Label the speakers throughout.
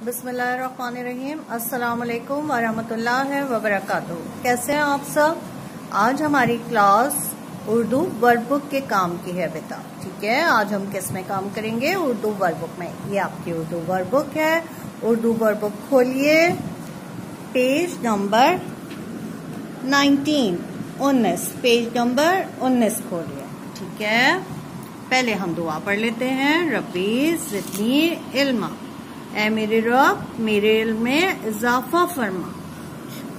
Speaker 1: बिस्मिल्लाहिर्रहमानिर्रहीम। अस्सलाम वालेकुम वरहमतुल्लाहि वबरकातुहू। कैसे हैं आप सब? आज हमारी क्लास उर्दू वर्क बुक के काम की है बेटा। ठीक है, आज हम किस में काम करेंगे? उर्दू वर्क बुक में। ये आपकी उर्दू वर्क बुक है। उर्दू वर्क बुक खोलिए, पेज नंबर 19 पेज नंबर 19 खोलिए। ठीक है, पहले हम दुआ पढ़ लेते हैं। रब्बी ज़िदनी इल्मा, ऐ मेरे रब मेरे इल्म में इजाफा फरमा।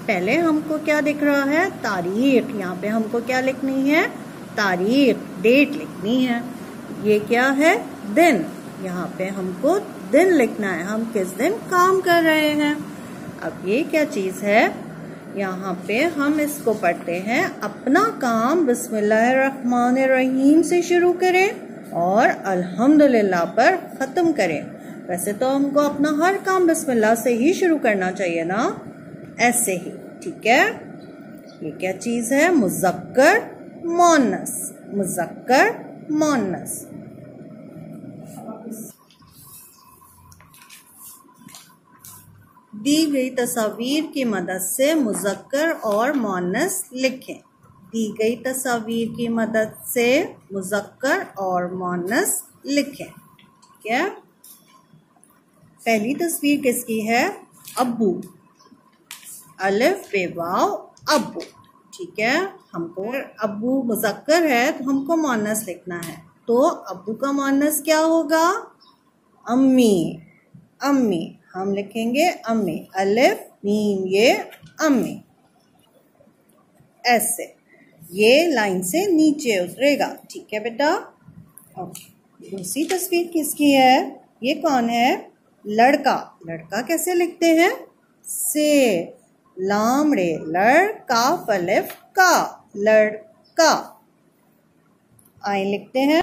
Speaker 1: पहले हमको क्या दिख रहा है? तारीख। यहाँ पे हमको क्या लिखनी है? तारीख, डेट लिखनी है। ये क्या है? दिन। यहाँ पे हमको दिन लिखना है, हम किस दिन काम कर रहे हैं। अब ये क्या चीज है? यहाँ पे हम इसको पढ़ते हैं, अपना काम बिस्मिल्लाहिर्रहमानिर्रहीम से शुरू करें और अल्हम्दुलिल्लाह पर खत्म करें। वैसे तो हमको अपना हर काम बिस्मिल्लाह से ही शुरू करना चाहिए ना, ऐसे ही। ठीक है, ये क्या चीज है? मुज़क्कर मुअन्नस। मुज़क्कर मुअन्नस। दी गई तस्वीर की मदद से मुज़क्कर और मुअन्नस लिखें। दी गई तस्वीर की मदद से मुज़क्कर और मुअन्नस लिखें। ठीक है, पहली तस्वीर किसकी है? अब्बू। अलिफ बे वाव अब्बू। ठीक है, हमको अब्बू मुज़क्कर है तो हमको मुअन्नस लिखना है, तो अब्बू का मुअन्नस क्या होगा? अम्मी। अम्मी हम लिखेंगे अम्मी, अलिफ मीम ये अम्मी। ऐसे ये लाइन से नीचे उतरेगा। ठीक है बेटा। ओके, दूसरी तस्वीर किसकी है? ये कौन है? लड़का। लड़का कैसे लिखते हैं? से लाम रे लड़का अलिफ का, लड़का। आई लिखते हैं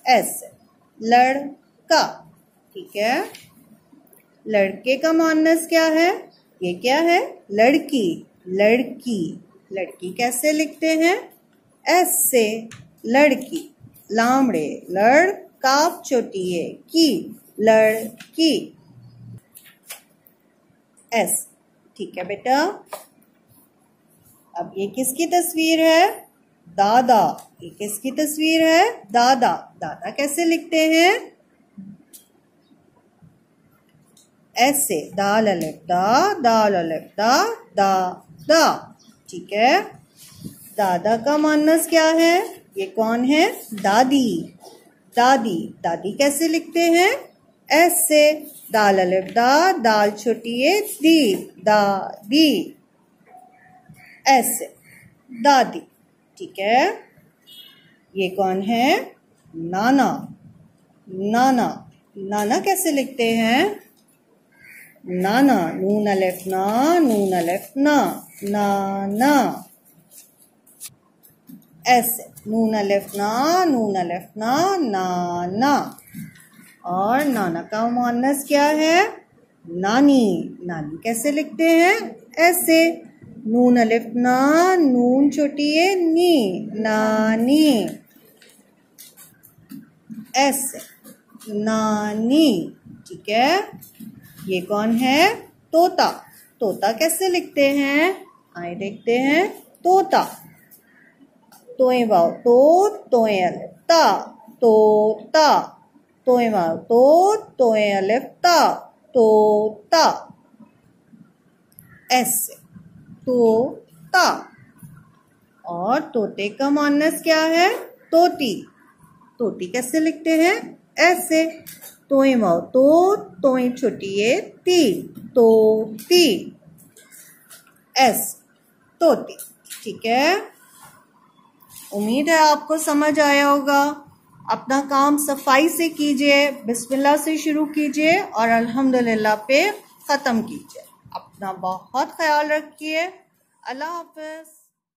Speaker 1: ऐसे, लड़का। ठीक है, लड़के का मुअन्नस क्या है? ये क्या है? लड़की। लड़की। लड़की कैसे लिखते हैं? ऐसे, लड़की। लामड़े लड़ काफ छोटी है की, लड़की। ऐसे। ठीक है बेटा। अब ये किसकी तस्वीर है? दादा। ये किसकी तस्वीर है? दादा। दादा कैसे लिखते हैं? ऐसे, दाल अलिफ दा, दाल अलिफ दा, दा दा। ठीक है, दादा का मुअन्नस क्या है? ये कौन है? दादी। दादी। दादी कैसे लिखते हैं? ऐसे, दाल अलिफ दा, दाल छोटी है दी, दादी। ऐसे, दादी। ठीक है, ये कौन है? नाना। नाना। नाना कैसे लिखते हैं? नाना, नून अलिफ ना, नून अलिफ ना, नाना। ऐसे, नून अलिफ ना, नून अलिफ ना, नाना। और नाना का मुअन्नस क्या है? नानी। नानी कैसे लिखते हैं? ऐसे, नून अलिफ ना, नून छोटी है नी, नानी। ऐसे, नानी। ठीक है, ये कौन है? तोता। तोता कैसे लिखते हैं? आए देखते हैं। तोता, तोए वाव तो, तोए अलिफ ता, तोता। तोए वाव तो, तोए अलिफ ता, तोता। ऐसे, तोता। और तोते का मुअन्नस क्या है? तोती। तोती कैसे लिखते हैं? ऐसे, तोए वाव तो, तोए छोटी है ती, तोती। ऐसे, तोती। ठीक है, उम्मीद है आपको समझ आया होगा। अपना काम सफाई से कीजिए, बिस्मिल्लाह से शुरू कीजिए और अल्हम्दुलिल्लाह पे ख़त्म कीजिए। अपना बहुत ख्याल रखिए। अल्लाह हाफ़िज़।